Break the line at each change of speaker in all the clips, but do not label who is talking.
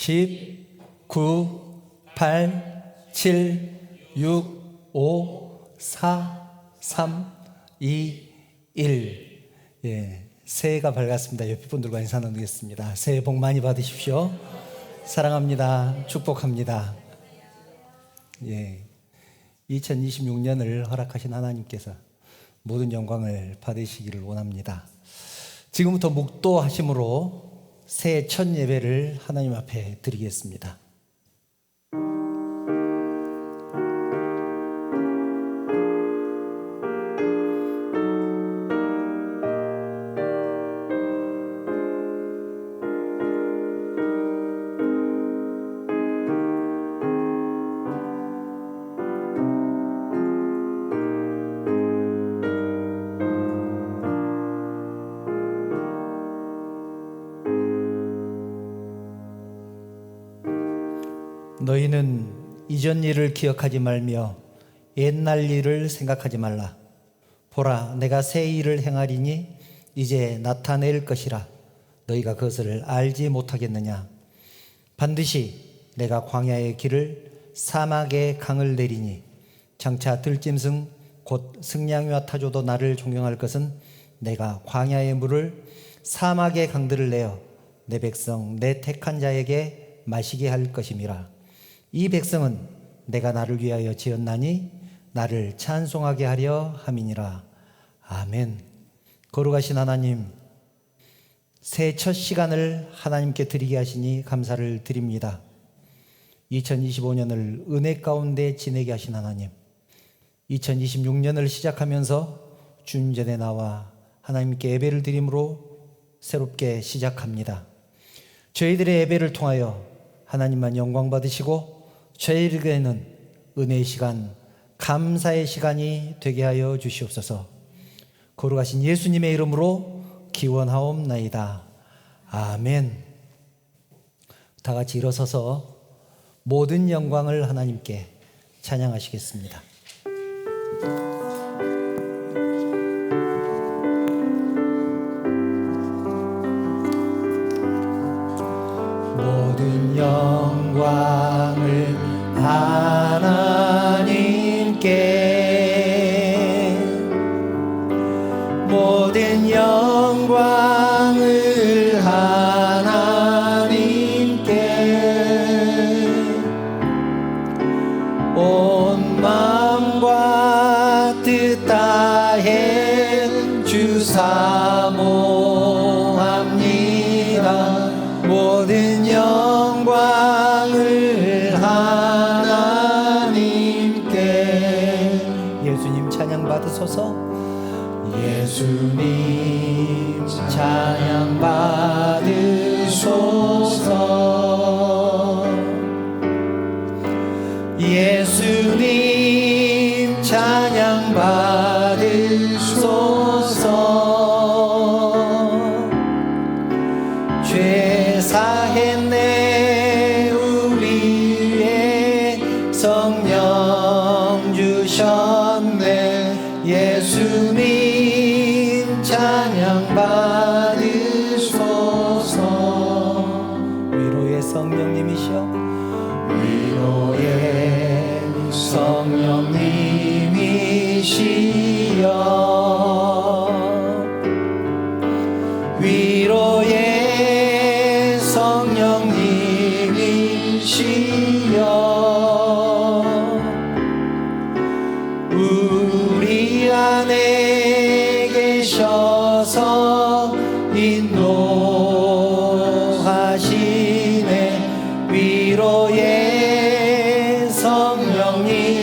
10, 9, 8, 7, 6, 5, 4, 3, 2, 1. 예, 새해가 밝았습니다. 옆에 분들과 인사 나누겠습니다. 새해 복 많이 받으십시오. 사랑합니다. 축복합니다. 예, 2026년을 허락하신 하나님께서 모든 영광을 받으시기를 원합니다. 지금부터 묵도하심으로 새해 첫 예배를 하나님 앞에 드리겠습니다. 너희는 이전 일을 기억하지 말며 옛날 일을 생각하지 말라. 보라, 내가 새 일을 행하리니 이제 나타낼 것이라. 너희가 그것을 알지 못하겠느냐? 반드시 내가 광야의 길을 사막의 강을 내리니 장차 들짐승 곧 승냥이와 타조도 나를 존경할 것은 내가 광야의 물을 사막의 강들을 내어 내 백성 내 택한 자에게 마시게 할 것임이라. 이 백성은 내가 나를 위하여 지었나니 나를 찬송하게 하려 함이니라. 아멘. 거룩하신 하나님, 새해 첫 시간을 하나님께 드리게 하시니 감사를 드립니다. 2025년을 은혜 가운데 지내게 하신 하나님, 2026년을 시작하면서 주님 전에 나와 하나님께 예배를 드림으로 새롭게 시작합니다. 저희들의 예배를 통하여 하나님만 영광 받으시고 저희에게는 은혜의 시간, 감사의 시간이 되게 하여 주시옵소서. 거룩하신 예수님의 이름으로 기원하옵나이다. 아멘. 다 같이 일어서서 모든 영광을 하나님께 찬양하시겠습니다. 모든 영광을 하나님께, 모든 영광을 하나님께, 온 마음과 뜻 다해 주 사모합니다. 모든 영광을 하나님께. 예수님 찬양 받으소서. 예수님 찬양 받으소서. 예수님 찬양 받으소서. 죄 사했네 우리 위에 성령 주셨네. 예수님 찬양 받으소서. 위로의 성령님이시여, 위로의 성령님이시여, 위로의 성령님이시여, 우리 안에 계셔서 인도하시네. 위로의 성령님이시여.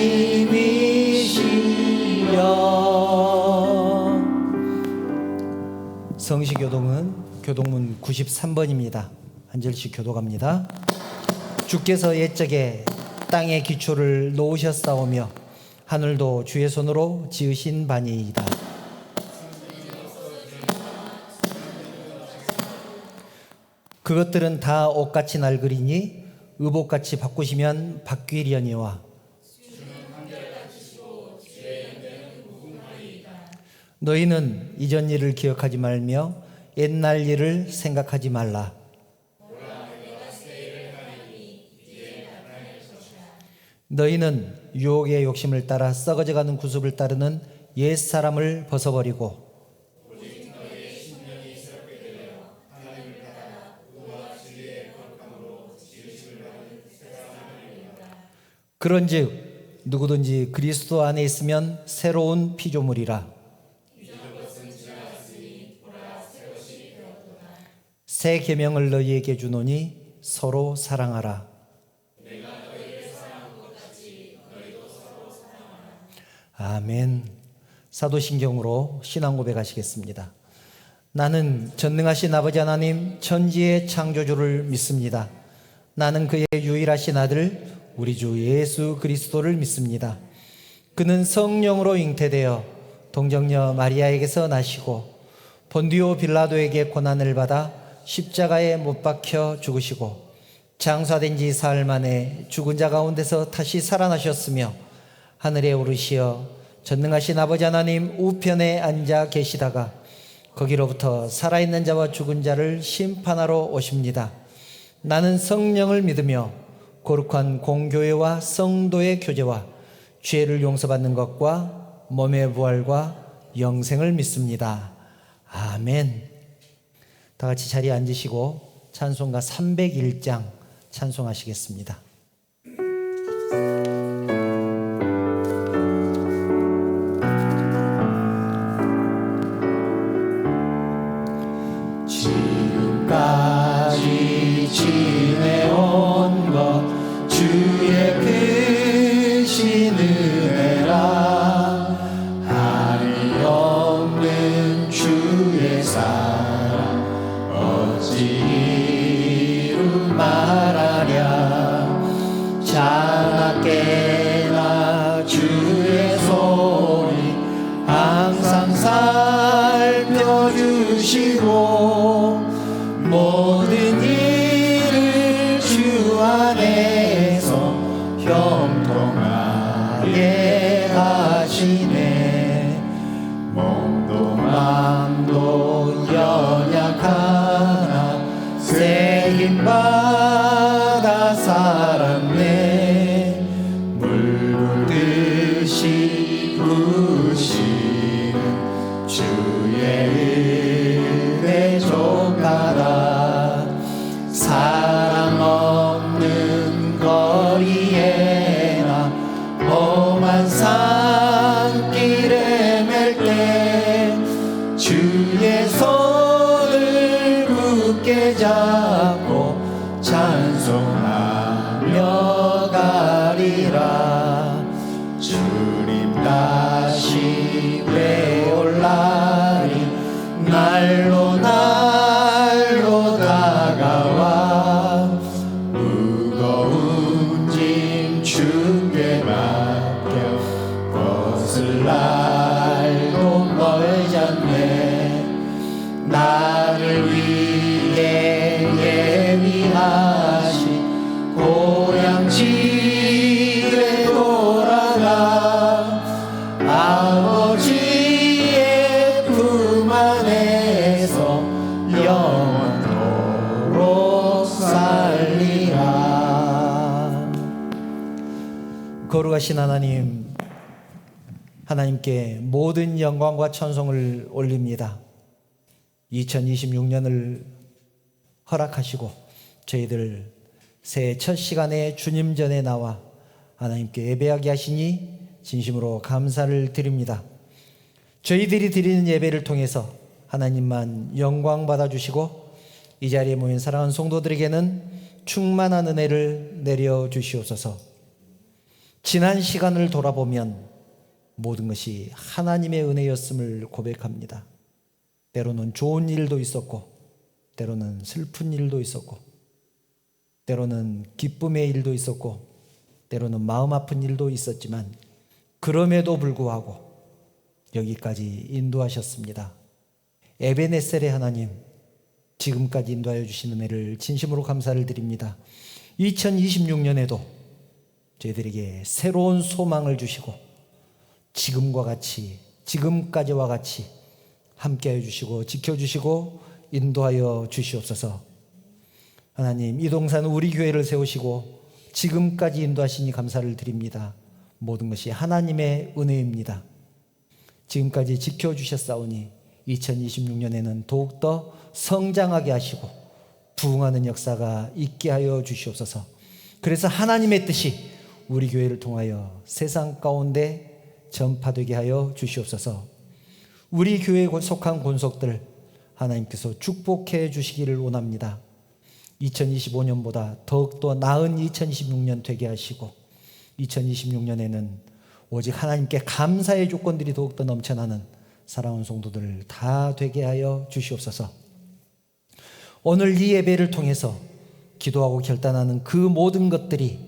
성시교동은 교동문 93번입니다. 한 절씩 교독합니다. 주께서 옛적에 땅의 기초를 놓으셨사오며 하늘도 주의 손으로 지으신 바니이다. 그것들은 다 옷같이 낡으리니 의복같이 바꾸시면 바뀌려니와 너희는 이전 일을 기억하지 말며 옛날 일을 생각하지 말라. 너희는 유혹의 욕심을 따라 썩어져가는 구습을 따르는 옛사람을 벗어버리고 그런즉 누구든지 그리스도 안에 있으면 새로운 피조물이라. 새 계명을 너희에게 주노니 서로 사랑하라. 아멘. 사도신경으로 신앙 고백하시겠습니다. 나는 전능하신 아버지 하나님 천지의 창조주를 믿습니다. 나는 그의 유일하신 아들 우리 주 예수 그리스도를 믿습니다. 그는 성령으로 잉태되어 동정녀 마리아에게서 나시고 본디오 빌라도에게 고난을 받아 십자가에 못 박혀 죽으시고 장사된 지 사흘 만에 죽은 자 가운데서 다시 살아나셨으며 하늘에 오르시어 전능하신 아버지 하나님 우편에 앉아 계시다가 거기로부터 살아있는 자와 죽은 자를 심판하러 오십니다. 나는 성령을 믿으며 거룩한 공교회와 성도의 교제와 죄를 용서받는 것과 몸의 부활과 영생을 믿습니다. 아멘. 다 같이 자리에 앉으시고 찬송가 301장 찬송하시겠습니다. 지금까지 지내온 것 주의 크신 은혜라. 한이 없는 주의 사랑 어찌 이루 말하랴. 자나깨나 주의 손이 항상 살펴주시고 모든 일을 주 안에서 형통하게 하시네. 몸도 마음도 연약하나 새 힘 받아 살았네. 물 붓듯이 부시는 주의 은혜 족하다. 사랑 없는 거리에나 험한 산길에 맬 때 주의 손을 굳게 잡고 찬송하며 가리라. 주님 다시 외올라니 날로 날로 다가와 무거운 짐 주께 맡겨 벗을 날도 멀지 않네. 나를 위해 예비하신 고향 집에 돌아가 아버지의 품 안에서 영원토록 살리라. 거룩하신 하나님, 하나님께 모든 영광과 찬송을 올립니다. 2026년을 허락하시고 저희들 새해 첫 시간에 주님 전에 나와 하나님께 예배하게 하시니 진심으로 감사를 드립니다. 저희들이 드리는 예배를 통해서 하나님만 영광 받아주시고 이 자리에 모인 사랑하는 성도들에게는 충만한 은혜를 내려주시옵소서. 지난 시간을 돌아보면 모든 것이 하나님의 은혜였음을 고백합니다. 때로는 좋은 일도 있었고 때로는 슬픈 일도 있었고 때로는 기쁨의 일도 있었고 때로는 마음 아픈 일도 있었지만 그럼에도 불구하고 여기까지 인도하셨습니다. 에베네셀의 하나님, 지금까지 인도하여 주신 은혜를 진심으로 감사를 드립니다. 2026년에도 저희들에게 새로운 소망을 주시고 지금과 같이 지금까지와 같이 함께하여 주시고 지켜주시고 인도하여 주시옵소서. 하나님, 이동산 우리 교회를 세우시고 지금까지 인도하시니 감사를 드립니다. 모든 것이 하나님의 은혜입니다. 지금까지 지켜주셨사오니 2026년에는 더욱더 성장하게 하시고 부흥하는 역사가 있게 하여 주시옵소서. 그래서 하나님의 뜻이 우리 교회를 통하여 세상 가운데 전파되게 하여 주시옵소서. 우리 교회에 속한 권속들 하나님께서 축복해 주시기를 원합니다. 2025년보다 더욱더 나은 2026년 되게 하시고 2026년에는 오직 하나님께 감사의 조건들이 더욱더 넘쳐나는 사랑하는 성도들 다 되게 하여 주시옵소서. 오늘 이 예배를 통해서 기도하고 결단하는 그 모든 것들이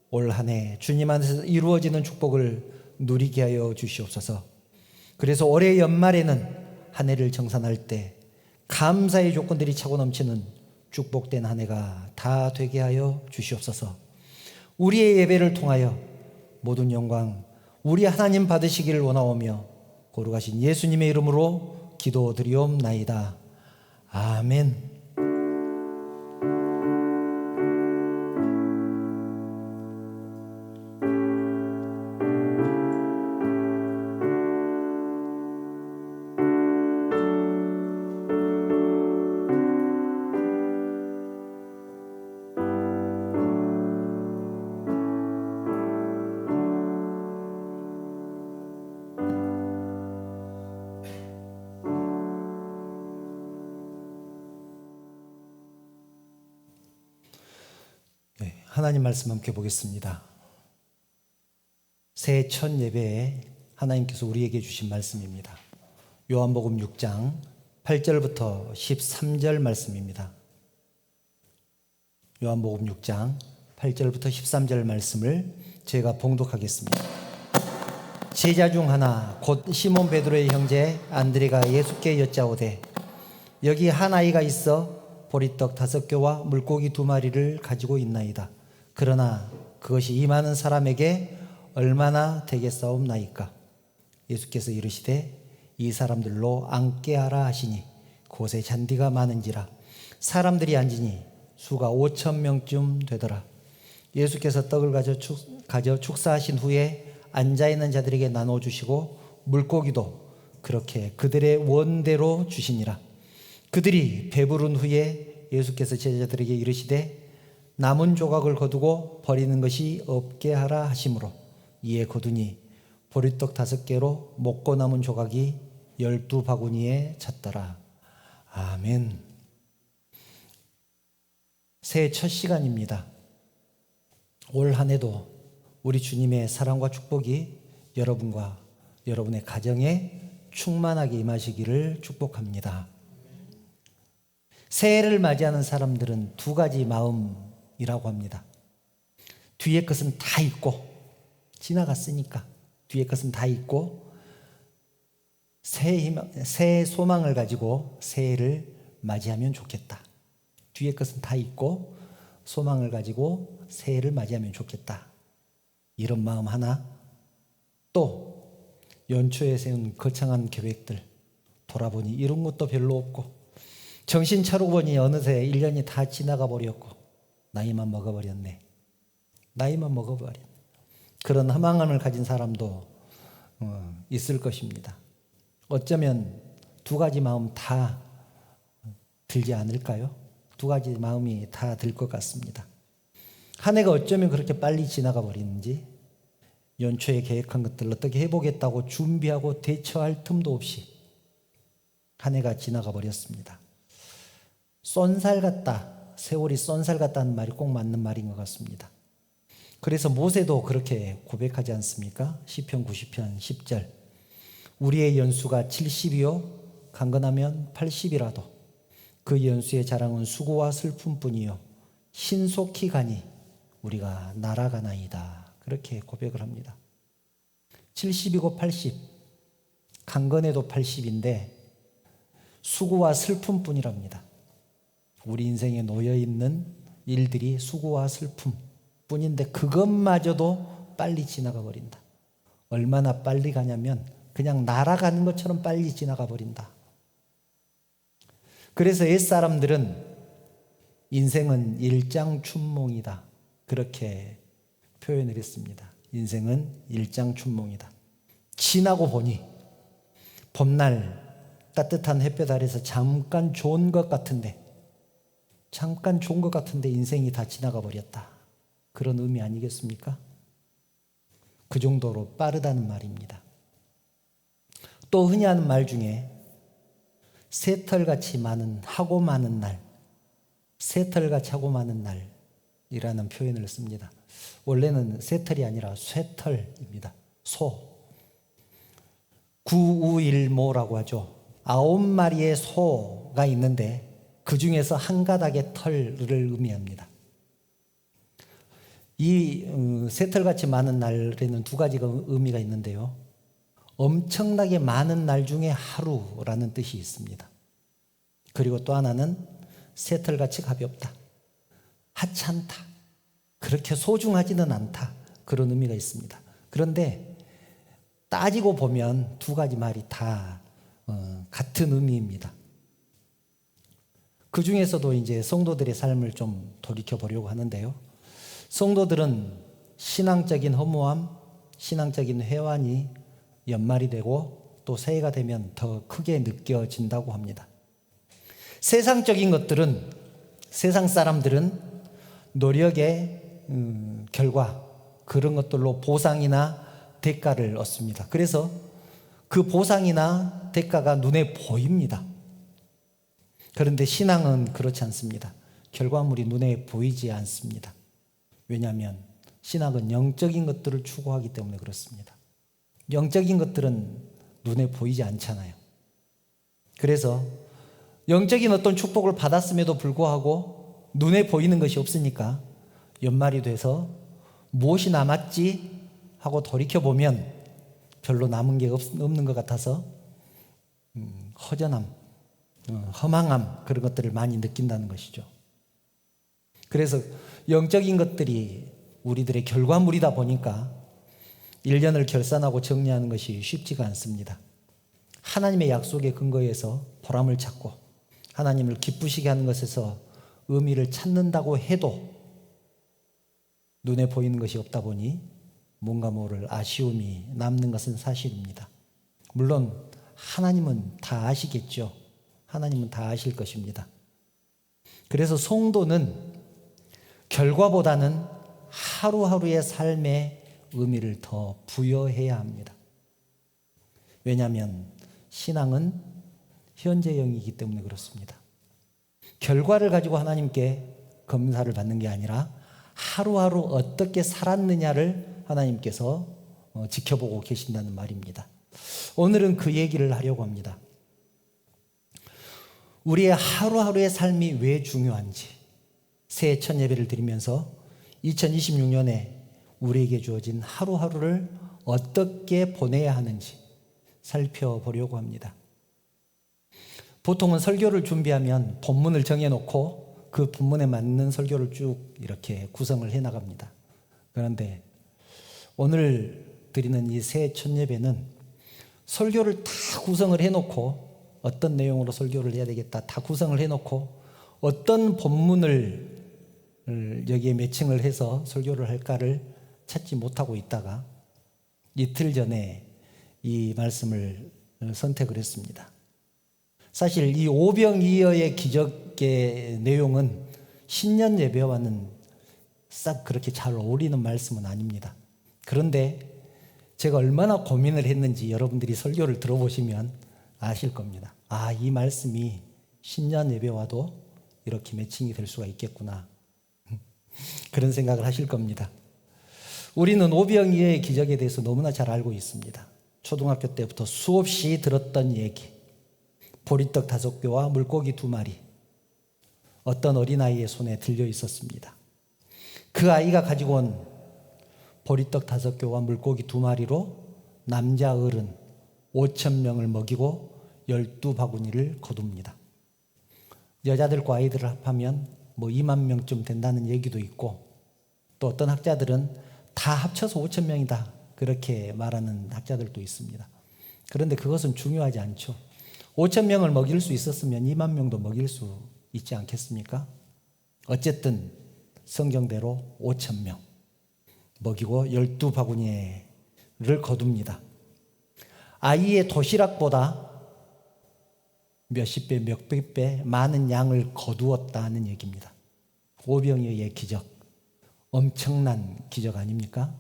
올 한 해 주님 안에서 이루어지는 축복을 누리게 하여 주시옵소서. 그래서 올해 연말에는 한 해를 정산할 때 감사의 조건들이 차고 넘치는 축복된 한 해가 다 되게 하여 주시옵소서. 우리의 예배를 통하여 모든 영광 우리 하나님 받으시기를 원하오며 거룩하신 예수님의 이름으로 기도드리옵나이다. 아멘. 하나님 말씀 함께 보겠습니다. 새해 첫 예배에 하나님께서 우리에게 주신 말씀입니다. 요한복음 6장 8절부터 13절 말씀입니다. 요한복음 6장 8절부터 13절 말씀을 제가 봉독하겠습니다. 제자 중 하나 곧 시몬 베드로의 형제 안드레가 예수께 여짜오되 여기 한 아이가 있어 보리떡 5개와 물고기 2마리를 가지고 있나이다. 그러나 그것이 이 많은 사람에게 얼마나 되겠사옵나이까. 예수께서 이르시되 이 사람들로 앉게 하라 하시니 곳에 잔디가 많은지라 사람들이 앉으니 수가 5,000명쯤 되더라. 예수께서 떡을 가져 축사하신 후에 앉아있는 자들에게 나눠주시고 물고기도 그렇게 그들의 원대로 주시니라. 그들이 배부른 후에 예수께서 제자들에게 이르시되 남은 조각을 거두고 버리는 것이 없게 하라 하심으로 이에 거두니 보리떡 5개로 먹고 남은 조각이 12바구니에 찼더라. 아멘. 새해 첫 시간입니다. 올 한 해도 우리 주님의 사랑과 축복이 여러분과 여러분의 가정에 충만하게 임하시기를 축복합니다. 새해를 맞이하는 사람들은 2가지 마음이라고 합니다. 뒤에 것은 다 잊고, 지나갔으니까 뒤에 것은 다 잊고 새해 소망을 가지고 새해를 맞이하면 좋겠다. 뒤에 것은 다 잊고 소망을 가지고 새해를 맞이하면 좋겠다. 이런 마음 하나, 또 연초에 세운 거창한 계획들 돌아보니 이룬 것도 별로 없고 정신 차리고 보니 어느새 1년이 다 지나가 버렸고 나이만 먹어버렸네. 나이만 먹어버렸네. 그런 허망함을 가진 사람도 있을 것입니다. 어쩌면 2가지 마음 다 들지 않을까요? 2가지 마음이 다 들 것 같습니다. 한 해가 어쩌면 그렇게 빨리 지나가 버리는지, 연초에 계획한 것들 어떻게 해보겠다고 준비하고 대처할 틈도 없이 한 해가 지나가 버렸습니다. 쏜살 같다, 세월이 쏜살 같다는 말이 꼭 맞는 말인 것 같습니다. 그래서 모세도 그렇게 고백하지 않습니까? 시편 90편 10절 우리의 연수가 70이요 강건하면 80이라도 그 연수의 자랑은 수고와 슬픔뿐이요 신속히 가니 우리가 날아가나이다. 그렇게 고백을 합니다. 70이고 80, 강건해도 80인데 수고와 슬픔뿐이랍니다. 우리 인생에 놓여있는 일들이 수고와 슬픔 뿐인데 그것마저도 빨리 지나가 버린다. 얼마나 빨리 가냐면 그냥 날아가는 것처럼 빨리 지나가 버린다. 그래서 옛사람들은 인생은 일장춘몽이다. 그렇게 표현을 했습니다. 인생은 일장춘몽이다. 지나고 보니 봄날 따뜻한 햇볕 아래서 잠깐 좋은 것 같은데 인생이 다 지나가 버렸다. 그런 의미 아니겠습니까? 그 정도로 빠르다는 말입니다. 또 흔히 하는 말 중에 새털같이 하고 많은 날, 새털같이 하고 많은 날이라는 표현을 씁니다. 원래는 새털이 아니라 쇠털입니다. 소. 구우일모라고 하죠. 9마리의 소가 있는데 그 중에서 한 가닥의 털을 의미합니다. 이 새털같이 많은 날에는 두 가지가 의미가 있는데요. 엄청나게 많은 날 중에 하루라는 뜻이 있습니다. 그리고 또 하나는 새털같이 가볍다. 하찮다. 그렇게 소중하지는 않다. 그런 의미가 있습니다. 그런데 따지고 보면 두 가지 말이 다 같은 의미입니다. 그 중에서도 이제 성도들의 삶을 좀 돌이켜 보려고 하는데요. 성도들은 신앙적인 허무함, 신앙적인 회환이 연말이 되고 또 새해가 되면 더 크게 느껴진다고 합니다. 세상적인 것들은, 세상 사람들은 노력의 결과, 그런 것들로 보상이나 대가를 얻습니다. 그래서 그 보상이나 대가가 눈에 보입니다. 그런데 신앙은 그렇지 않습니다. 결과물이 눈에 보이지 않습니다. 왜냐하면 신앙은 영적인 것들을 추구하기 때문에 그렇습니다. 영적인 것들은 눈에 보이지 않잖아요. 그래서 영적인 어떤 축복을 받았음에도 불구하고 눈에 보이는 것이 없으니까 연말이 돼서 무엇이 남았지 하고 돌이켜보면 별로 남은 게 없는 것 같아서 허전함, 허망함, 그런 것들을 많이 느낀다는 것이죠. 그래서 영적인 것들이 우리들의 결과물이다 보니까 1년을 결산하고 정리하는 것이 쉽지가 않습니다. 하나님의 약속에 근거해서 보람을 찾고 하나님을 기쁘시게 하는 것에서 의미를 찾는다고 해도 눈에 보이는 것이 없다 보니 뭔가 모를 아쉬움이 남는 것은 사실입니다. 물론 하나님은 다 아시겠죠. 하나님은 다 아실 것입니다. 그래서 성도는 결과보다는 하루하루의 삶에 의미를 더 부여해야 합니다. 왜냐하면 신앙은 현재형이기 때문에 그렇습니다. 결과를 가지고 하나님께 검사를 받는 게 아니라 하루하루 어떻게 살았느냐를 하나님께서 지켜보고 계신다는 말입니다. 오늘은 그 얘기를 하려고 합니다. 우리의 하루하루의 삶이 왜 중요한지, 새해 첫 예배를 드리면서 2026년에 우리에게 주어진 하루하루를 어떻게 보내야 하는지 살펴보려고 합니다. 보통은 설교를 준비하면 본문을 정해놓고 그 본문에 맞는 설교를 쭉 이렇게 구성을 해나갑니다. 그런데 오늘 드리는 이 새해 첫 예배는 설교를 다 구성을 해놓고 어떤 내용으로 설교를 해야 되겠다 다 구성을 해놓고 어떤 본문을 여기에 매칭을 해서 설교를 할까를 찾지 못하고 있다가 이틀 전에 이 말씀을 선택을 했습니다. 사실 이 오병이어의 기적의 내용은 신년 예배와는 싹 그렇게 잘 어울리는 말씀은 아닙니다. 그런데 제가 얼마나 고민을 했는지 여러분들이 설교를 들어보시면 아실 겁니다. 아, 이 말씀이 신년 예배와도 이렇게 매칭이 될 수가 있겠구나. 그런 생각을 하실 겁니다. 우리는 오병이어의 기적에 대해서 너무나 잘 알고 있습니다. 초등학교 때부터 수없이 들었던 얘기. 보리떡 5개와 물고기 2마리. 어떤 어린아이의 손에 들려 있었습니다. 그 아이가 가지고 온 보리떡 5개와 물고기 2마리로 남자 어른 5,000명을 먹이고 12바구니를 거둡니다. 여자들과 아이들을 합하면 2만 명쯤 된다는 얘기도 있고 또 어떤 학자들은 다 합쳐서 5,000명이다 그렇게 말하는 학자들도 있습니다. 그런데 그것은 중요하지 않죠. 5,000명을 먹일 수 있었으면 2만 명도 먹일 수 있지 않겠습니까? 어쨌든 성경대로 5,000명 먹이고 12바구니를 거둡니다. 아이의 도시락보다 몇십 배, 몇백 배 많은 양을 거두었다는 얘기입니다. 오병이어의 기적, 엄청난 기적 아닙니까?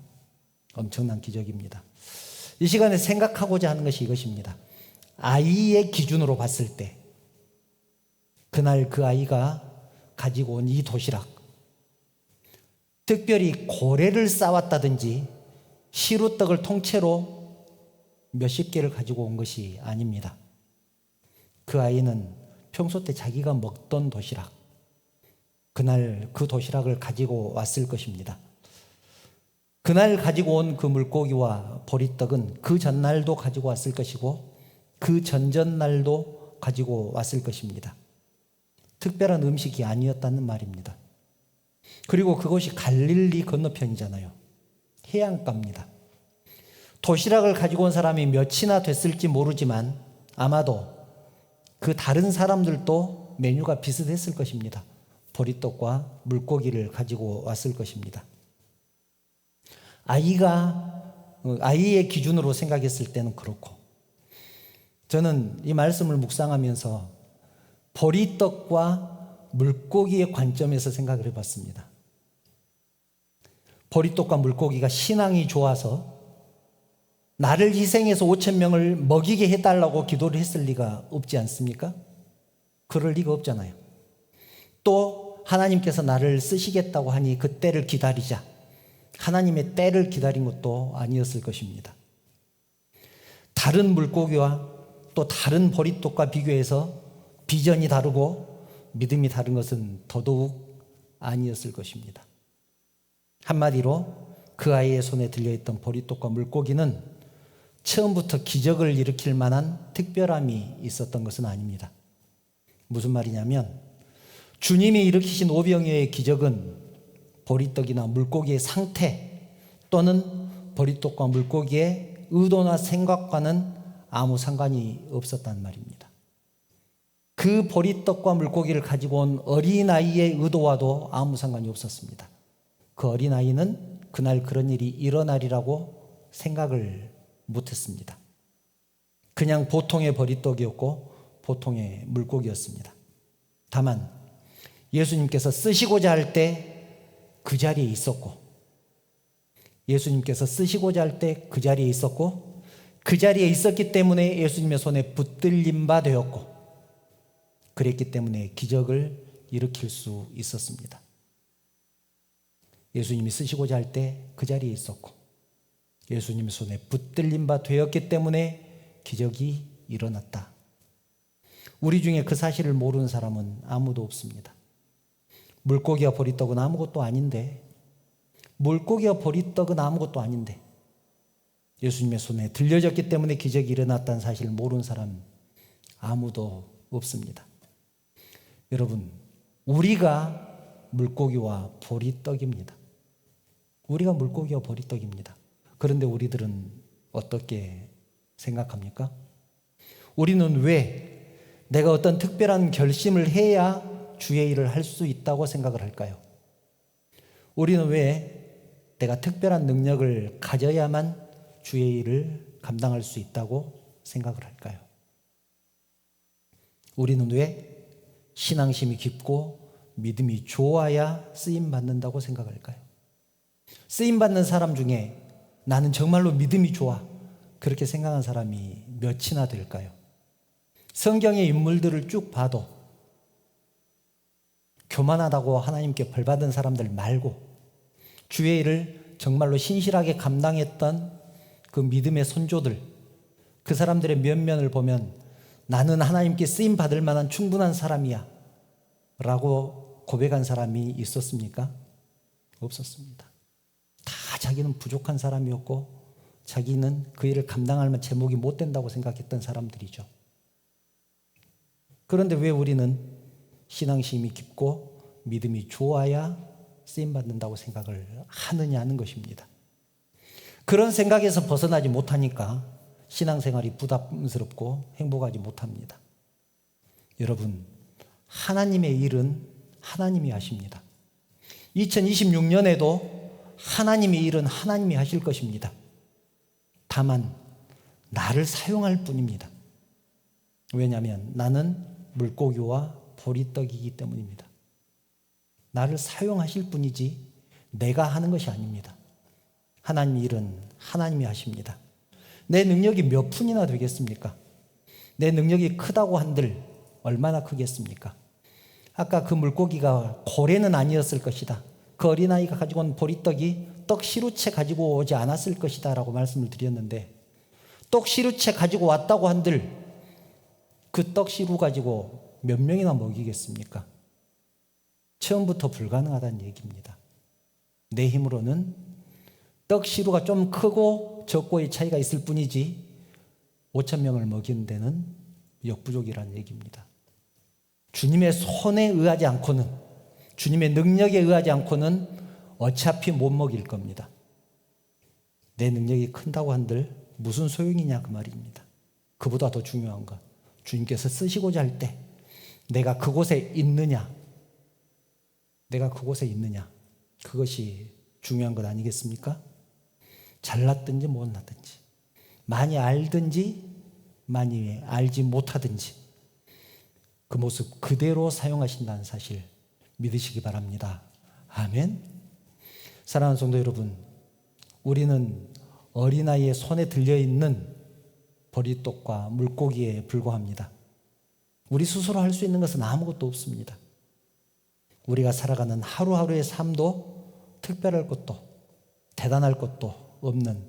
엄청난 기적입니다. 이 시간에 생각하고자 하는 것이 이것입니다. 아이의 기준으로 봤을 때 그날 그 아이가 가지고 온 이 도시락, 특별히 고래를 싸왔다든지 시루떡을 통째로 몇십 개를 가지고 온 것이 아닙니다. 그 아이는 평소 때 자기가 먹던 도시락, 그날 그 도시락을 가지고 왔을 것입니다. 그날 가지고 온 그 물고기와 보리떡은 그 전날도 가지고 왔을 것이고 그 전전날도 가지고 왔을 것입니다. 특별한 음식이 아니었다는 말입니다. 그리고 그곳이 갈릴리 건너편이잖아요. 해안가입니다. 도시락을 가지고 온 사람이 몇이나 됐을지 모르지만 아마도 그 다른 사람들도 메뉴가 비슷했을 것입니다. 보리떡과 물고기를 가지고 왔을 것입니다. 아이의 기준으로 생각했을 때는 그렇고, 저는 이 말씀을 묵상하면서 보리떡과 물고기의 관점에서 생각을 해봤습니다. 보리떡과 물고기가 신앙이 좋아서 나를 희생해서 5,000명을 먹이게 해달라고 기도를 했을 리가 없지 않습니까? 그럴 리가 없잖아요. 또 하나님께서 나를 쓰시겠다고 하니 그 때를 기다리자, 하나님의 때를 기다린 것도 아니었을 것입니다. 다른 물고기와 또 다른 보리떡과 비교해서 비전이 다르고 믿음이 다른 것은 더더욱 아니었을 것입니다. 한마디로 그 아이의 손에 들려있던 보리떡과 물고기는 처음부터 기적을 일으킬 만한 특별함이 있었던 것은 아닙니다. 무슨 말이냐면 주님이 일으키신 오병이어의 기적은 보리떡이나 물고기의 상태 또는 보리떡과 물고기의 의도나 생각과는 아무 상관이 없었단 말입니다. 그 보리떡과 물고기를 가지고 온 어린아이의 의도와도 아무 상관이 없었습니다. 그 어린아이는 그날 그런 일이 일어나리라고 생각을 못했습니다. 그냥 보통의 보리떡이었고 보통의 물고기였습니다. 다만 예수님께서 쓰시고자 할 때 그 자리에 있었고, 예수님께서 쓰시고자 할 때 그 자리에 있었고, 그 자리에 있었기 때문에 예수님의 손에 붙들림 바 되었고, 그랬기 때문에 기적을 일으킬 수 있었습니다. 예수님이 쓰시고자 할 때 그 자리에 있었고, 예수님의 손에 붙들림 바 되었기 때문에 기적이 일어났다. 우리 중에 그 사실을 모르는 사람은 아무도 없습니다. 물고기와 보리떡은 아무것도 아닌데, 물고기와 보리떡은 아무것도 아닌데 예수님의 손에 들려졌기 때문에 기적이 일어났다는 사실을 모르는 사람 아무도 없습니다. 여러분, 우리가 물고기와 보리떡입니다. 우리가 물고기와 보리떡입니다. 그런데 우리들은 어떻게 생각합니까? 우리는 왜 내가 어떤 특별한 결심을 해야 주의 일을 할 수 있다고 생각을 할까요? 우리는 왜 내가 특별한 능력을 가져야만 주의 일을 감당할 수 있다고 생각을 할까요? 우리는 왜 신앙심이 깊고 믿음이 좋아야 쓰임받는다고 생각할까요? 쓰임받는 사람 중에 나는 정말로 믿음이 좋아, 그렇게 생각한 사람이 몇이나 될까요? 성경의 인물들을 쭉 봐도 교만하다고 하나님께 벌받은 사람들 말고 주의 일을 정말로 신실하게 감당했던 그 믿음의 선조들, 그 사람들의 면면을 보면 나는 하나님께 쓰임받을 만한 충분한 사람이야 라고 고백한 사람이 있었습니까? 없었습니다. 다 자기는 부족한 사람이었고 자기는 그 일을 감당할 만한 제목이 못 된다고 생각했던 사람들이죠. 그런데 왜 우리는 신앙심이 깊고 믿음이 좋아야 쓰임받는다고 생각을 하느냐는 것입니다. 그런 생각에서 벗어나지 못하니까 신앙생활이 부담스럽고 행복하지 못합니다. 여러분, 하나님의 일은 하나님이 하십니다. 2026년에도 하나님의 일은 하나님이 하실 것입니다. 다만 나를 사용할 뿐입니다. 왜냐하면 나는 물고기와 보리떡이기 때문입니다. 나를 사용하실 뿐이지 내가 하는 것이 아닙니다. 하나님의 일은 하나님이 하십니다. 내 능력이 몇 푼이나 되겠습니까? 내 능력이 크다고 한들 얼마나 크겠습니까? 아까 그 물고기가 고래는 아니었을 것이다. 그 어린아이가 가지고 온 보리떡이 떡시루채 가지고 오지 않았을 것이다 라고 말씀을 드렸는데, 떡시루채 가지고 왔다고 한들 그 떡시루 가지고 몇 명이나 먹이겠습니까? 처음부터 불가능하다는 얘기입니다. 내 힘으로는 떡시루가 좀 크고 적고의 차이가 있을 뿐이지 5,000명을 먹이는 데는 역부족이라는 얘기입니다. 주님의 손에 의하지 않고는, 주님의 능력에 의하지 않고는 어차피 못 먹일 겁니다. 내 능력이 큰다고 한들 무슨 소용이냐 그 말입니다. 그보다 더 중요한 건 주님께서 쓰시고자 할 때 내가 그곳에 있느냐, 내가 그곳에 있느냐, 그것이 중요한 것 아니겠습니까? 잘났든지 못났든지, 많이 알든지 많이 알지 못하든지 그 모습 그대로 사용하신다는 사실 믿으시기 바랍니다. 아멘. 사랑하는 성도 여러분, 우리는 어린아이의 손에 들려있는 보리떡과 물고기에 불과합니다. 우리 스스로 할 수 있는 것은 아무것도 없습니다. 우리가 살아가는 하루하루의 삶도 특별할 것도 대단할 것도 없는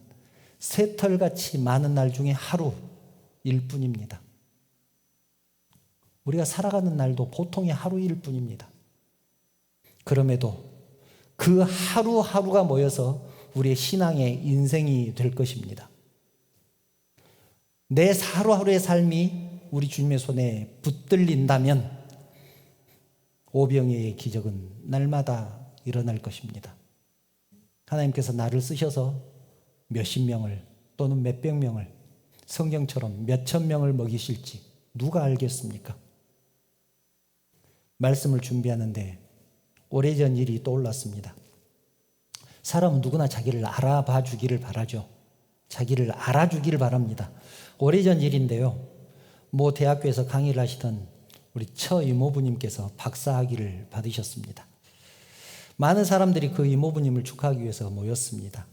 새털같이 많은 날 중에 하루일 뿐입니다. 우리가 살아가는 날도 보통의 하루일 뿐입니다. 그럼에도 그 하루하루가 모여서 우리의 신앙의 인생이 될 것입니다. 내 하루하루의 삶이 우리 주님의 손에 붙들린다면 오병이어의 기적은 날마다 일어날 것입니다. 하나님께서 나를 쓰셔서 몇십 명을 또는 몇백 명을 성경처럼 몇천 명을 먹이실지 누가 알겠습니까? 말씀을 준비하는데 오래전 일이 떠올랐습니다. 사람은 누구나 자기를 알아봐 주기를 바라죠. 자기를 알아주기를 바랍니다. 오래전 일인데요. 모 대학교에서 강의를 하시던 우리 처 이모부님께서 박사학위를 받으셨습니다. 많은 사람들이 그 이모부님을 축하하기 위해서 모였습니다.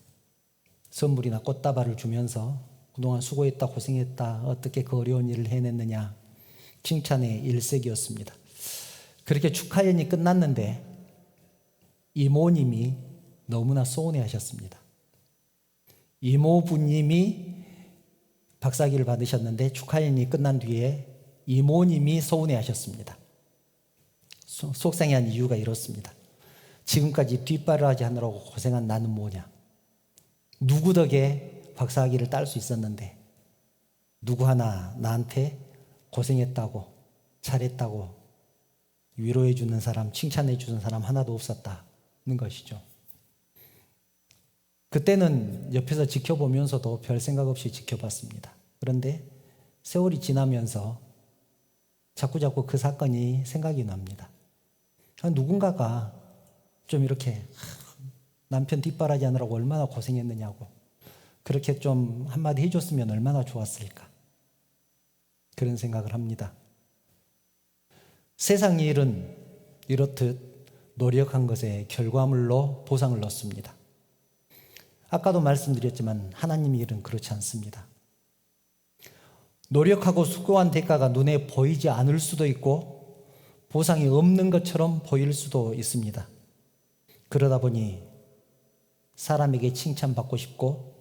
선물이나 꽃다발을 주면서 그동안 수고했다, 고생했다, 어떻게 그 어려운 일을 해냈느냐 칭찬의 일색이었습니다. 그렇게 축하연이 끝났는데 이모님이 너무나 서운해하셨습니다. 이모부님이 박사학위를 받으셨는데 축하연이 끝난 뒤에 이모님이 서운해하셨습니다. 속상해한 이유가 이렇습니다. 지금까지 뒷바라지 하느라고 고생한 나는 뭐냐? 누구 덕에 박사학위를 딸 수 있었는데 누구 하나 나한테 고생했다고 잘했다고 위로해 주는 사람, 칭찬해 주는 사람 하나도 없었다는 것이죠. 그때는 옆에서 지켜보면서도 별 생각 없이 지켜봤습니다. 그런데 세월이 지나면서 자꾸자꾸 그 사건이 생각이 납니다. 누군가가 좀 이렇게 남편 뒷바라지 하느라고 얼마나 고생했느냐고 그렇게 좀 한마디 해줬으면 얼마나 좋았을까, 그런 생각을 합니다. 세상 일은 이렇듯 노력한 것의 결과물로 보상을 얻습니다. 아까도 말씀드렸지만 하나님의 일은 그렇지 않습니다. 노력하고 수고한 대가가 눈에 보이지 않을 수도 있고 보상이 없는 것처럼 보일 수도 있습니다. 그러다 보니 사람에게 칭찬받고 싶고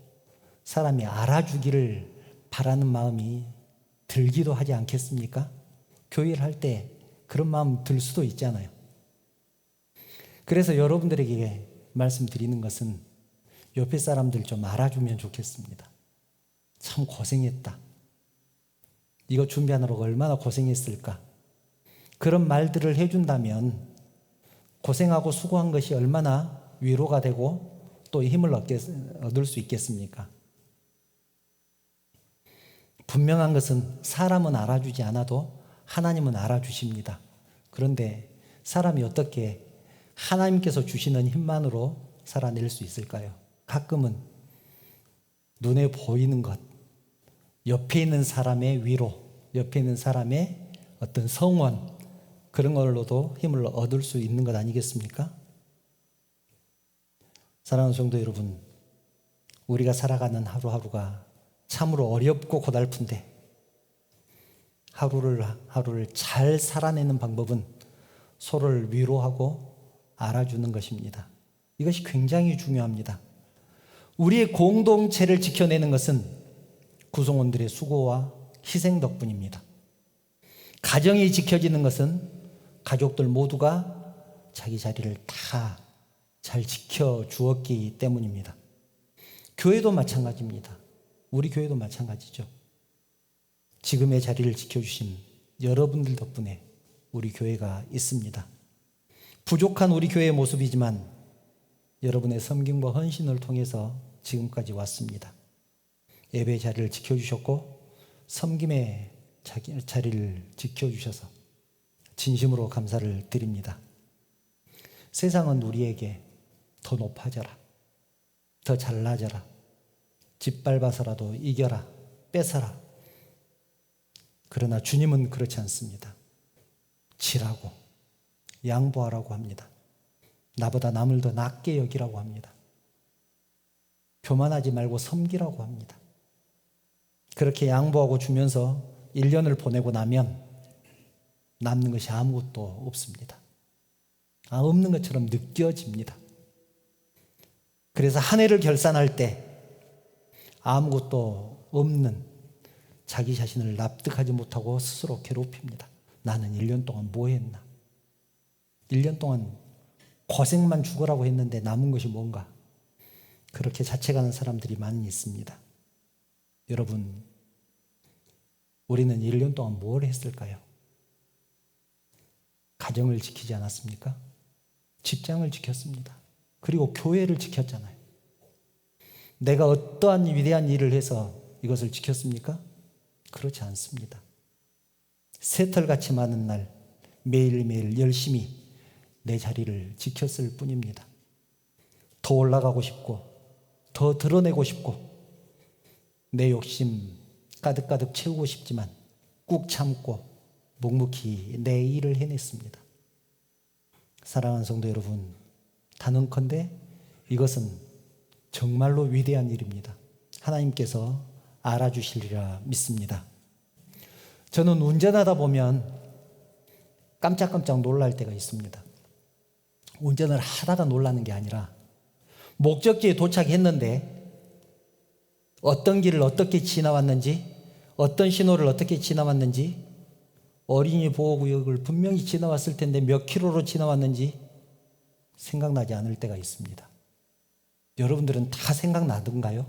사람이 알아주기를 바라는 마음이 들기도 하지 않겠습니까? 교회를 할 때 그런 마음 들 수도 있잖아요. 그래서 여러분들에게 말씀드리는 것은 옆에 사람들 좀 알아주면 좋겠습니다. 참 고생했다. 이거 준비하느라고 얼마나 고생했을까. 그런 말들을 해준다면 고생하고 수고한 것이 얼마나 위로가 되고 또 힘을 얻을 수 있겠습니까? 분명한 것은 사람은 알아주지 않아도 하나님은 알아주십니다. 그런데 사람이 어떻게 하나님께서 주시는 힘만으로 살아낼 수 있을까요? 가끔은 눈에 보이는 것, 옆에 있는 사람의 위로, 옆에 있는 사람의 어떤 성원, 그런 걸로도 힘을 얻을 수 있는 것 아니겠습니까? 사랑하는 성도 여러분, 우리가 살아가는 하루하루가 참으로 어렵고 고달픈데 하루를 잘 살아내는 방법은 서로를 위로하고 알아주는 것입니다. 이것이 굉장히 중요합니다. 우리의 공동체를 지켜내는 것은 구성원들의 수고와 희생 덕분입니다. 가정이 지켜지는 것은 가족들 모두가 자기 자리를 다 잘 지켜주었기 때문입니다. 교회도 마찬가지입니다. 우리 교회도 마찬가지죠. 지금의 자리를 지켜주신 여러분들 덕분에 우리 교회가 있습니다. 부족한 우리 교회의 모습이지만 여러분의 섬김과 헌신을 통해서 지금까지 왔습니다. 예배 자리를 지켜주셨고 섬김의 자리를 지켜주셔서 진심으로 감사를 드립니다. 세상은 우리에게 더 높아져라, 더 잘나져라, 짓밟아서라도 이겨라, 뺏어라. 그러나 주님은 그렇지 않습니다. 지라고, 양보하라고 합니다. 나보다 남을 더 낮게 여기라고 합니다. 교만하지 말고 섬기라고 합니다. 그렇게 양보하고 주면서 1년을 보내고 나면 남는 것이 아무것도 없습니다. 없는 것처럼 느껴집니다. 그래서 한 해를 결산할 때 아무것도 없는 자기 자신을 납득하지 못하고 스스로 괴롭힙니다. 나는 1년 동안 뭐 했나? 1년 동안 고생만 죽으라고 했는데 남은 것이 뭔가? 그렇게 자책하는 사람들이 많이 있습니다. 여러분, 우리는 1년 동안 뭘 했을까요? 가정을 지키지 않았습니까? 직장을 지켰습니다. 그리고 교회를 지켰잖아요. 내가 어떠한 위대한 일을 해서 이것을 지켰습니까? 그렇지 않습니다. 새털같이 많은 날 매일매일 열심히 내 자리를 지켰을 뿐입니다. 더 올라가고 싶고 더 드러내고 싶고 내 욕심 가득가득 채우고 싶지만 꾹 참고 묵묵히 내 일을 해냈습니다. 사랑하는 성도 여러분, 단언컨대 이것은 정말로 위대한 일입니다. 하나님께서 알아주시리라 믿습니다. 저는 운전하다 보면 깜짝깜짝 놀랄 때가 있습니다. 운전을 하다가 놀라는 게 아니라 목적지에 도착했는데 어떤 길을 어떻게 지나왔는지, 어떤 신호를 어떻게 지나왔는지, 어린이 보호구역을 분명히 지나왔을 텐데 몇 킬로로 지나왔는지 생각나지 않을 때가 있습니다. 여러분들은 다 생각나던가요?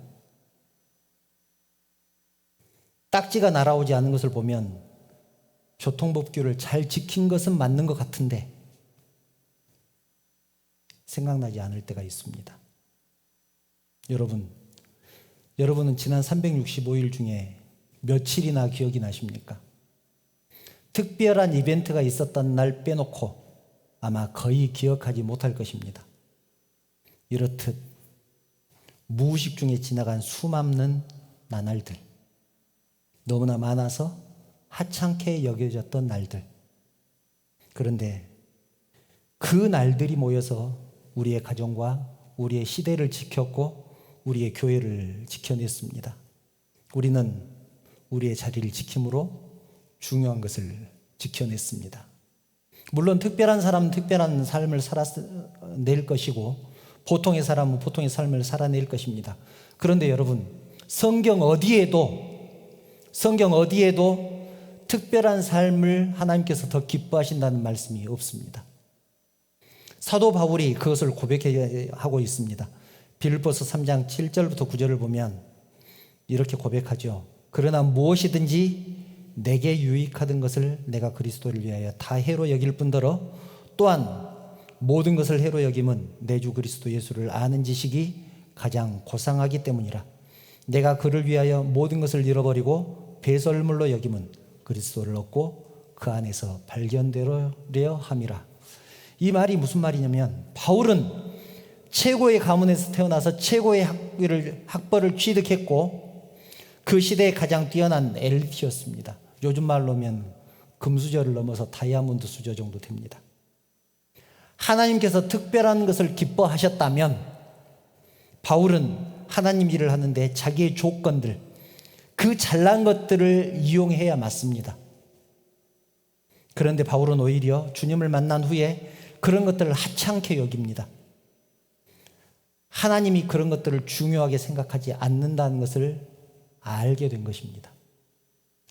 딱지가 날아오지 않은 것을 보면 교통법규를 잘 지킨 것은 맞는 것 같은데 생각나지 않을 때가 있습니다. 여러분은 지난 365일 중에 며칠이나 기억이 나십니까? 특별한 이벤트가 있었던 날 빼놓고 아마 거의 기억하지 못할 것입니다. 이렇듯 무의식 중에 지나간 수많은 나날들, 너무나 많아서 하찮게 여겨졌던 날들. 그런데 그 날들이 모여서 우리의 가정과 우리의 시대를 지켰고 우리의 교회를 지켜냈습니다. 우리는 우리의 자리를 지킴으로 중요한 것을 지켜냈습니다. 물론 특별한 사람은 특별한 삶을 살아낼 것이고 보통의 사람은 보통의 삶을 살아낼 것입니다. 그런데 여러분, 성경 어디에도 특별한 삶을 하나님께서 더 기뻐하신다는 말씀이 없습니다. 사도 바울이 그것을 고백하고 있습니다. 빌립보서 3장 7절부터 9절을 보면 이렇게 고백하죠. 그러나 무엇이든지 내게 유익하던 것을 내가 그리스도를 위하여 다 해로 여길 뿐더러 또한 모든 것을 해로 여김은 내 주 그리스도 예수를 아는 지식이 가장 고상하기 때문이라. 내가 그를 위하여 모든 것을 잃어버리고 배설물로 여김은 그리스도를 얻고 그 안에서 발견되려 함이라. 이 말이 무슨 말이냐면 바울은 최고의 가문에서 태어나서 최고의 학벌을 취득했고 그 시대에 가장 뛰어난 엘리트였습니다. 요즘 말로 하면 금수저를 넘어서 다이아몬드 수저 정도 됩니다. 하나님께서 특별한 것을 기뻐하셨다면 바울은 하나님 일을 하는데 자기의 조건들, 그 잘난 것들을 이용해야 맞습니다. 그런데 바울은 오히려 주님을 만난 후에 그런 것들을 하찮게 여깁니다. 하나님이 그런 것들을 중요하게 생각하지 않는다는 것을 알게 된 것입니다.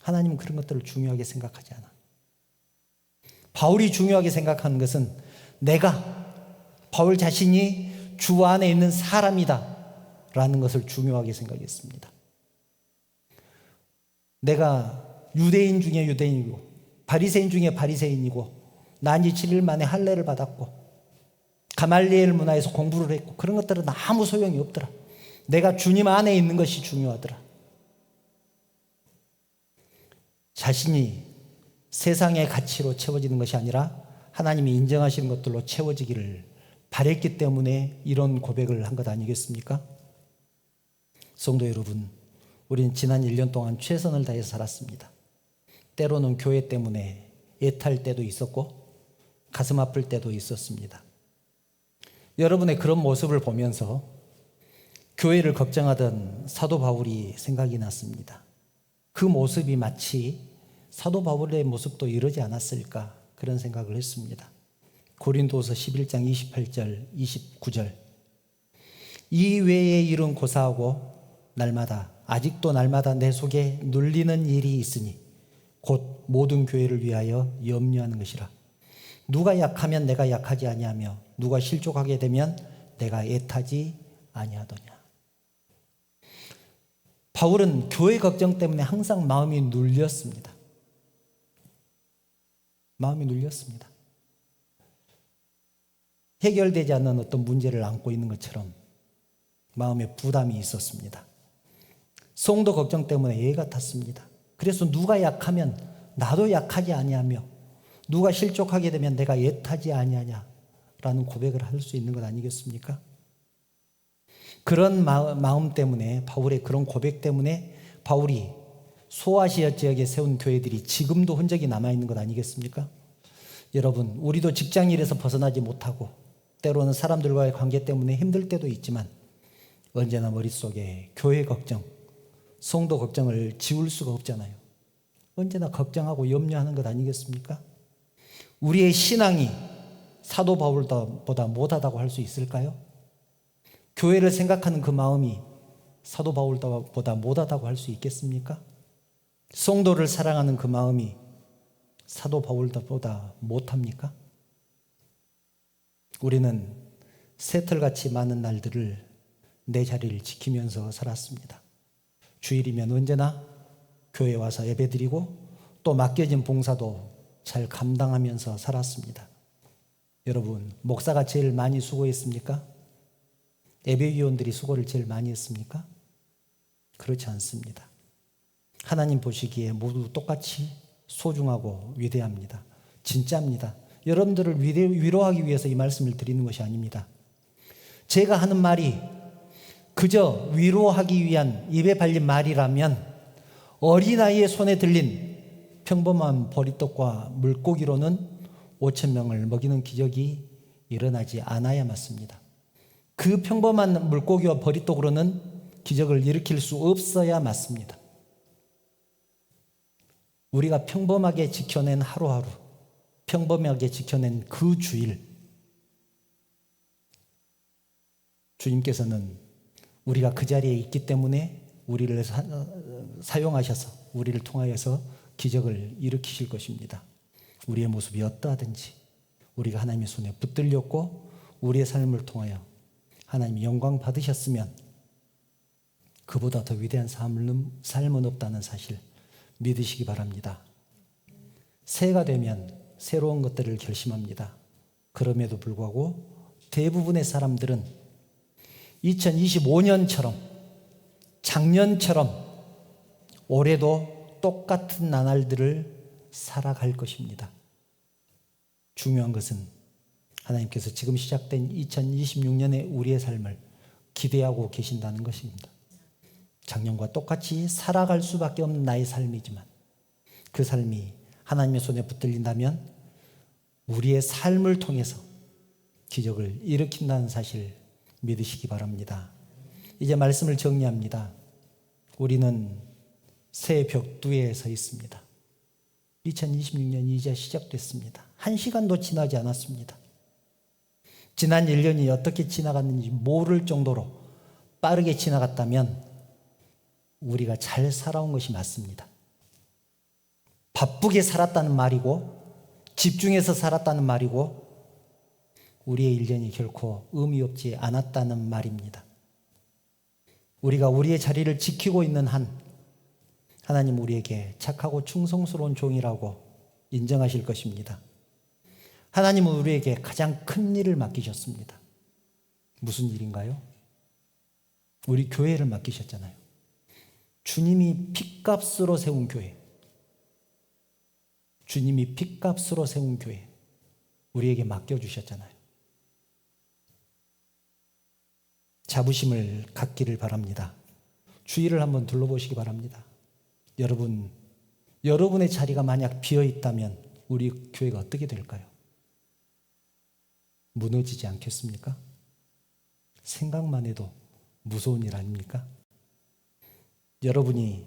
하나님은 그런 것들을 중요하게 생각하지 않아. 바울이 중요하게 생각하는 것은 내가, 바울 자신이 주 안에 있는 사람이다 라는 것을 중요하게 생각했습니다. 내가 유대인 중에 유대인이고 바리새인 중에 바리새인이고 난지 7일 만에 할례를 받았고 가말리엘 문화에서 공부를 했고 그런 것들은 아무 소용이 없더라. 내가 주님 안에 있는 것이 중요하더라. 자신이 세상의 가치로 채워지는 것이 아니라 하나님이 인정하시는 것들로 채워지기를 바랬기 때문에 이런 고백을 한 것 아니겠습니까? 성도 여러분, 우리는 지난 1년 동안 최선을 다해서 살았습니다. 때로는 교회 때문에 애탈 때도 있었고 가슴 아플 때도 있었습니다. 여러분의 그런 모습을 보면서 교회를 걱정하던 사도 바울이 생각이 났습니다. 그 모습이 마치 사도 바울의 모습도 이러지 않았을까 그런 생각을 했습니다. 고린도서 11장 28절 29절 이 외의 일은 고사하고 날마다 아직도 날마다 내 속에 눌리는 일이 있으니 곧 모든 교회를 위하여 염려하는 것이라. 누가 약하면 내가 약하지 아니하며 누가 실족하게 되면 내가 애타지 아니하더냐. 바울은 교회 걱정 때문에 항상 마음이 눌렸습니다. 마음이 눌렸습니다. 해결되지 않는 어떤 문제를 안고 있는 것처럼 마음에 부담이 있었습니다. 성도 걱정 때문에 애 같았습니다. 그래서 누가 약하면 나도 약하지 아니하며 누가 실족하게 되면 내가 애타지 아니하냐라는 고백을 할 수 있는 것 아니겠습니까? 그런 마음 때문에 바울의 그런 고백 때문에 바울이 소아시아 지역에 세운 교회들이 지금도 흔적이 남아있는 것 아니겠습니까? 여러분, 우리도 직장일에서 벗어나지 못하고 때로는 사람들과의 관계 때문에 힘들 때도 있지만 언제나 머릿속에 교회 걱정, 성도 걱정을 지울 수가 없잖아요. 언제나 걱정하고 염려하는 것 아니겠습니까? 우리의 신앙이 사도 바울보다 못하다고 할 수 있을까요? 교회를 생각하는 그 마음이 사도 바울보다 못하다고 할 수 있겠습니까? 성도를 사랑하는 그 마음이 사도 바울보다 못합니까? 우리는 새털같이 많은 날들을 내 자리를 지키면서 살았습니다. 주일이면 언제나 교회에 와서 예배드리고 또 맡겨진 봉사도 잘 감당하면서 살았습니다. 여러분, 목사가 제일 많이 수고했습니까? 예배위원들이 수고를 제일 많이 했습니까? 그렇지 않습니다. 하나님 보시기에 모두 똑같이 소중하고 위대합니다. 진짜입니다. 여러분들을 위로하기 위해서 이 말씀을 드리는 것이 아닙니다. 제가 하는 말이 그저 위로하기 위한 입에 발린 말이라면 어린아이의 손에 들린 평범한 보리떡과 물고기로는 5,000명을 먹이는 기적이 일어나지 않아야 맞습니다. 그 평범한 물고기와 보리떡으로는 기적을 일으킬 수 없어야 맞습니다. 우리가 평범하게 지켜낸 하루하루, 평범하게 지켜낸 그 주일, 주님께서는 우리가 그 자리에 있기 때문에 우리를 사용하셔서 우리를 통하여서 기적을 일으키실 것입니다. 우리의 모습이 어떠하든지 우리가 하나님의 손에 붙들렸고 우리의 삶을 통하여 하나님이 영광 받으셨으면 그보다 더 위대한 삶은 없다는 사실 믿으시기 바랍니다. 새해가 되면 새로운 것들을 결심합니다. 그럼에도 불구하고 대부분의 사람들은 2025년처럼 작년처럼 올해도 똑같은 나날들을 살아갈 것입니다. 중요한 것은 하나님께서 지금 시작된 2026년의 우리의 삶을 기대하고 계신다는 것입니다. 작년과 똑같이 살아갈 수밖에 없는 나의 삶이지만 그 삶이 하나님의 손에 붙들린다면 우리의 삶을 통해서 기적을 일으킨다는 사실 믿으시기 바랍니다. 이제 말씀을 정리합니다. 우리는 새 벽두에 서 있습니다. 2026년이 이제 시작됐습니다. 1시간도 지나지 않았습니다. 지난 1년이 어떻게 지나갔는지 모를 정도로 빠르게 지나갔다면 우리가 잘 살아온 것이 맞습니다. 바쁘게 살았다는 말이고 집중해서 살았다는 말이고 우리의 1년이 결코 의미 없지 않았다는 말입니다. 우리가 우리의 자리를 지키고 있는 한 하나님 우리에게 착하고 충성스러운 종이라고 인정하실 것입니다. 하나님은 우리에게 가장 큰 일을 맡기셨습니다. 무슨 일인가요? 우리 교회를 맡기셨잖아요. 주님이 핏값으로 세운 교회. 주님이 핏값으로 세운 교회. 우리에게 맡겨주셨잖아요. 자부심을 갖기를 바랍니다. 주위를 한번 둘러보시기 바랍니다. 여러분의 자리가 만약 비어 있다면 우리 교회가 어떻게 될까요? 무너지지 않겠습니까? 생각만 해도 무서운 일 아닙니까? 여러분이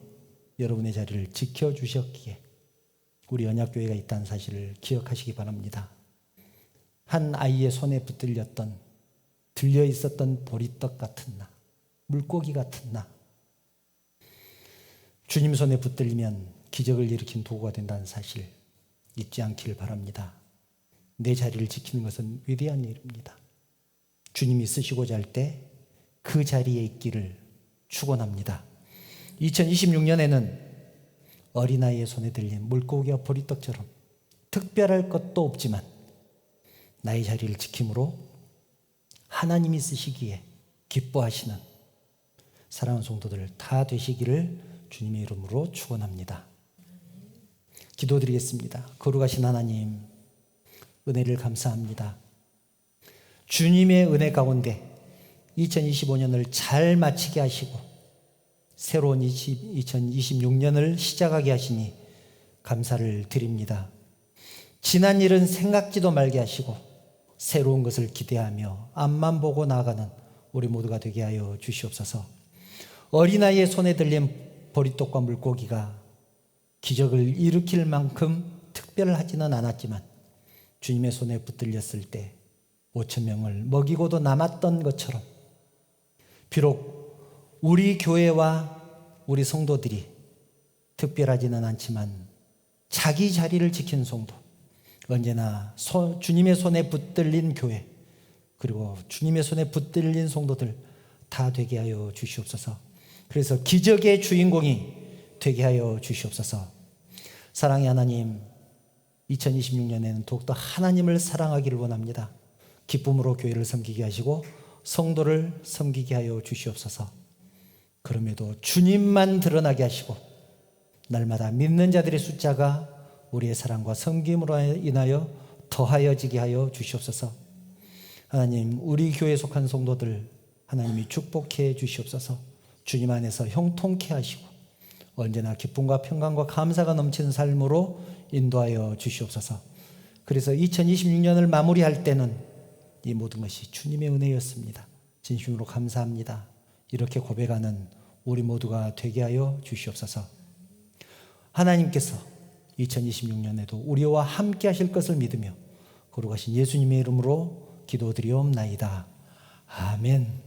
여러분의 자리를 지켜주셨기에 우리 언약교회가 있다는 사실을 기억하시기 바랍니다. 한 아이의 손에 들려 있었던 보리떡 같은 나, 물고기 같은 나, 주님 손에 붙들리면 기적을 일으킨 도구가 된다는 사실 잊지 않기를 바랍니다. 내 자리를 지키는 것은 위대한 일입니다. 주님이 쓰시고자 할 때 그 자리에 있기를 축원합니다. 2026년에는 어린아이의 손에 들린 물고기와 보리떡처럼 특별할 것도 없지만 나의 자리를 지킴으로 하나님이 쓰시기에 기뻐하시는 사랑하는 성도들 다 되시기를 주님의 이름으로 축원합니다. 기도드리겠습니다. 거룩하신 하나님, 은혜를 감사합니다. 주님의 은혜 가운데 2025년을 잘 마치게 하시고 새로운 2026년을 시작하게 하시니 감사를 드립니다. 지난 일은 생각지도 말게 하시고 새로운 것을 기대하며 앞만 보고 나아가는 우리 모두가 되게 하여 주시옵소서. 어린아이의 손에 들린 보리떡과 물고기가 기적을 일으킬 만큼 특별하지는 않았지만 주님의 손에 붙들렸을 때 5천 명을 먹이고도 남았던 것처럼 비록 우리 교회와 우리 성도들이 특별하지는 않지만 자기 자리를 지킨 성도, 언제나 주님의 손에 붙들린 교회, 그리고 주님의 손에 붙들린 성도들 다 되게 하여 주시옵소서. 그래서 기적의 주인공이 되게 하여 주시옵소서. 사랑의 하나님, 2026년에는 더욱더 하나님을 사랑하기를 원합니다. 기쁨으로 교회를 섬기게 하시고 성도를 섬기게 하여 주시옵소서. 그럼에도 주님만 드러나게 하시고 날마다 믿는 자들의 숫자가 우리의 사랑과 섬김으로 인하여 더하여지게 하여 주시옵소서. 하나님, 우리 교회에 속한 성도들 하나님이 축복해 주시옵소서. 주님 안에서 형통케 하시고 언제나 기쁨과 평강과 감사가 넘치는 삶으로 인도하여 주시옵소서. 그래서 2026년을 마무리할 때는 이 모든 것이 주님의 은혜였습니다. 진심으로 감사합니다. 이렇게 고백하는 우리 모두가 되게 하여 주시옵소서. 하나님께서 2026년에도 우리와 함께 하실 것을 믿으며 거룩하신 예수님의 이름으로 기도드리옵나이다. 아멘.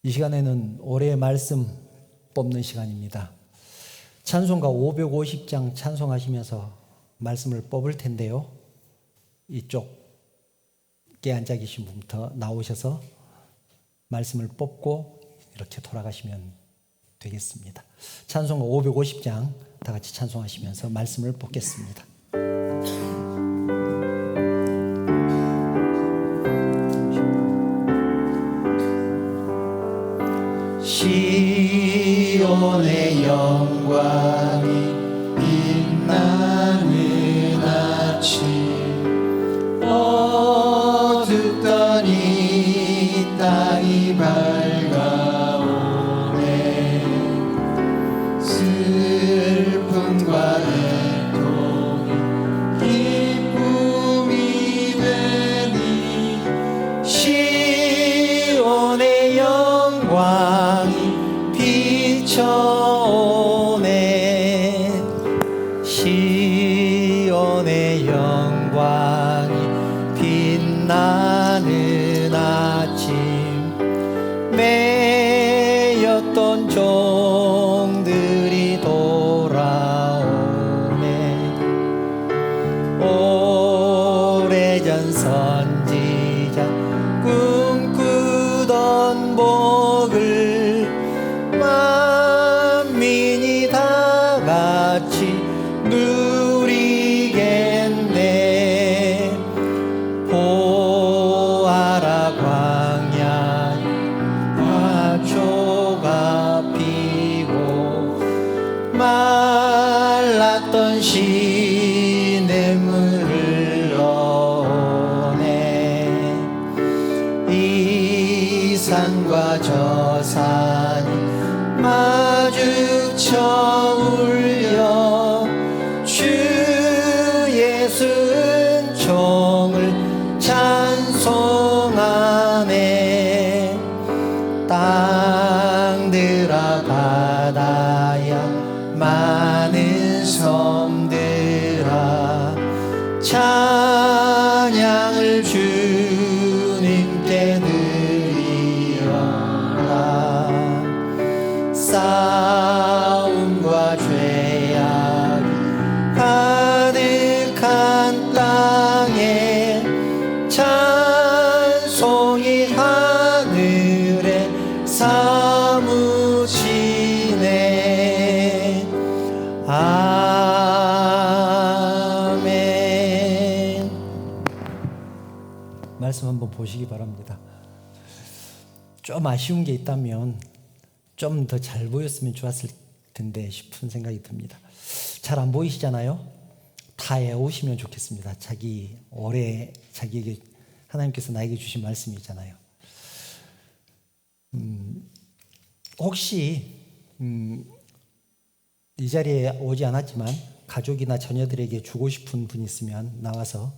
이 시간에는 올해의 말씀 뽑는 시간입니다. 찬송가 550장 찬송하시면서 말씀을 뽑을 텐데요. 이쪽에 앉아 계신 분부터 나오셔서 말씀을 뽑고 이렇게 돌아가시면 되겠습니다. 찬송가 550장 다 같이 찬송하시면서 말씀을 뽑겠습니다. 시온의 영광이 빛나는 아침 산과 저 산이 마주쳐 울려 주 예수 은총을 찬송하네. 땅들아 바다야 많은 섬들아 찬양을 주님께 드리라. 싸움과 죄악이 가득한 땅에 찬송이 하늘에 사무치네. 아멘. 말씀 한번 보시기 바랍니다. 좀 아쉬운 게 있다면 좀 더 잘 보였으면 좋았을 텐데 싶은 생각이 듭니다. 잘 안 보이시잖아요. 다 외우시면 좋겠습니다. 올해 자기에게 하나님께서 나에게 주신 말씀이 있잖아요. 혹시 이 자리에 오지 않았지만 가족이나 자녀들에게 주고 싶은 분 있으면 나와서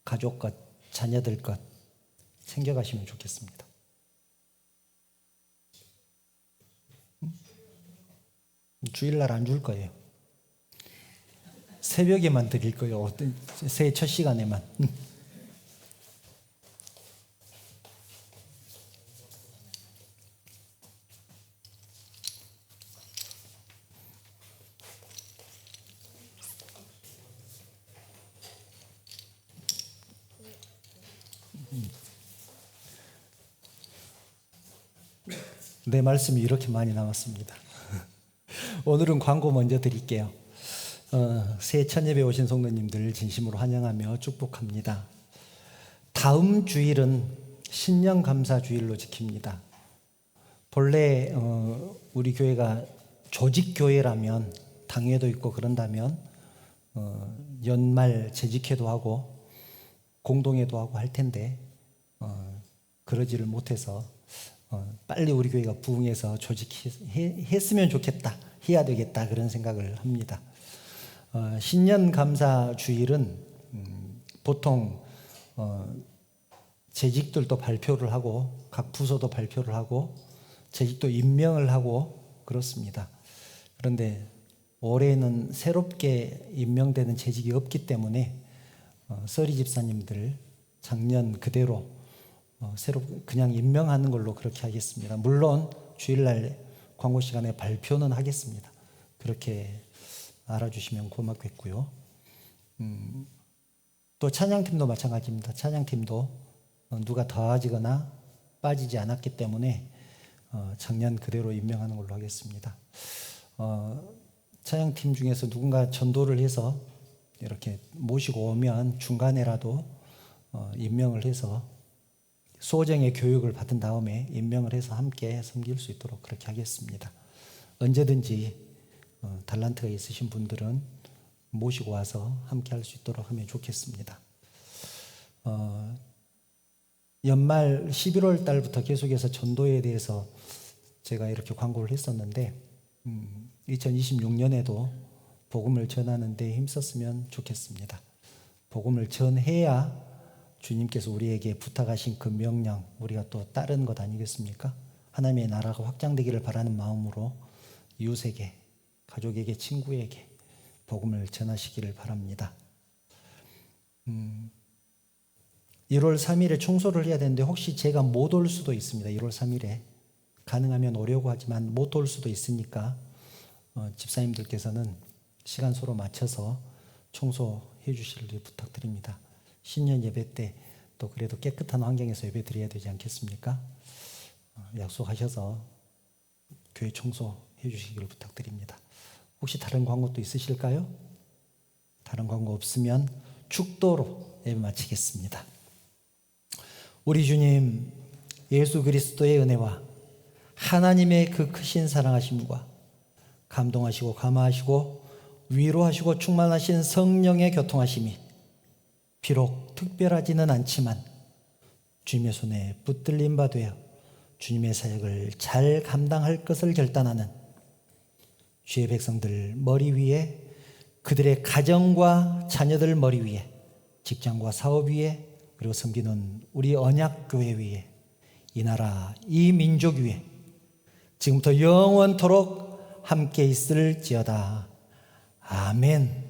가족 것, 자녀들 것 챙겨가시면 좋겠습니다. 주일날 안 줄 거예요. 새벽에만 드릴 거예요. 새해 첫 시간에만. 내 말씀이 이렇게 많이 남았습니다. 오늘은 광고 먼저 드릴게요. 새해 첫 예배 오신 성도님들 진심으로 환영하며 축복합니다. 다음 주일은 신년 감사 주일로 지킵니다. 본래 우리 교회가 조직 교회라면 당회도 있고 그런다면 연말 재직회도 하고 공동회도 하고 할 텐데 그러지를 못해서 빨리 우리 교회가 부흥해서 조직했으면 좋겠다, 해야 되겠다 그런 생각을 합니다. 신년 감사 주일은 보통 재직들도 발표를 하고 각 부서도 발표를 하고 재직도 임명을 하고 그렇습니다. 그런데 올해는 새롭게 임명되는 재직이 없기 때문에 서리 집사님들 작년 그대로 새로 그냥 임명하는 걸로 그렇게 하겠습니다. 물론 주일날 광고 시간에 발표는 하겠습니다. 그렇게 알아주시면 고맙겠고요. 또 찬양팀도 마찬가지입니다. 찬양팀도 누가 더해지거나 빠지지 않았기 때문에 작년 그대로 임명하는 걸로 하겠습니다. 찬양팀 중에서 누군가 전도를 해서 이렇게 모시고 오면 중간에라도 임명을 해서 소정의 교육을 받은 다음에 임명을 해서 함께 섬길 수 있도록 그렇게 하겠습니다. 언제든지 달란트가 있으신 분들은 모시고 와서 함께 할 수 있도록 하면 좋겠습니다. 연말 11월 달부터 계속해서 전도에 대해서 제가 이렇게 광고를 했었는데 2026년에도 복음을 전하는 데 힘썼으면 좋겠습니다. 복음을 전해야 주님께서 우리에게 부탁하신 그 명령 우리가 또 따르는 것 아니겠습니까? 하나님의 나라가 확장되기를 바라는 마음으로 이웃에게, 가족에게, 친구에게 복음을 전하시기를 바랍니다. 1월 3일에 청소를 해야 되는데 혹시 제가 못 올 수도 있습니다. 1월 3일에 가능하면 오려고 하지만 못 올 수도 있으니까 집사님들께서는 시간 서로 맞춰서 청소해 주시길 부탁드립니다. 신년 예배 때 또 그래도 깨끗한 환경에서 예배 드려야 되지 않겠습니까? 약속하셔서 교회 청소해 주시기를 부탁드립니다. 혹시 다른 광고도 있으실까요? 다른 광고 없으면 축도로 예배 마치겠습니다. 우리 주님 예수 그리스도의 은혜와 하나님의 그 크신 사랑하심과 감동하시고 감화하시고 위로하시고 충만하신 성령의 교통하심이 비록 특별하지는 않지만 주님의 손에 붙들림 바 되어 주님의 사역을 잘 감당할 것을 결단하는 주의 백성들 머리 위에, 그들의 가정과 자녀들 머리 위에, 직장과 사업 위에, 그리고 섬기는 우리 언약교회 위에, 이 나라 이 민족 위에 지금부터 영원토록 함께 있을지어다. 아멘.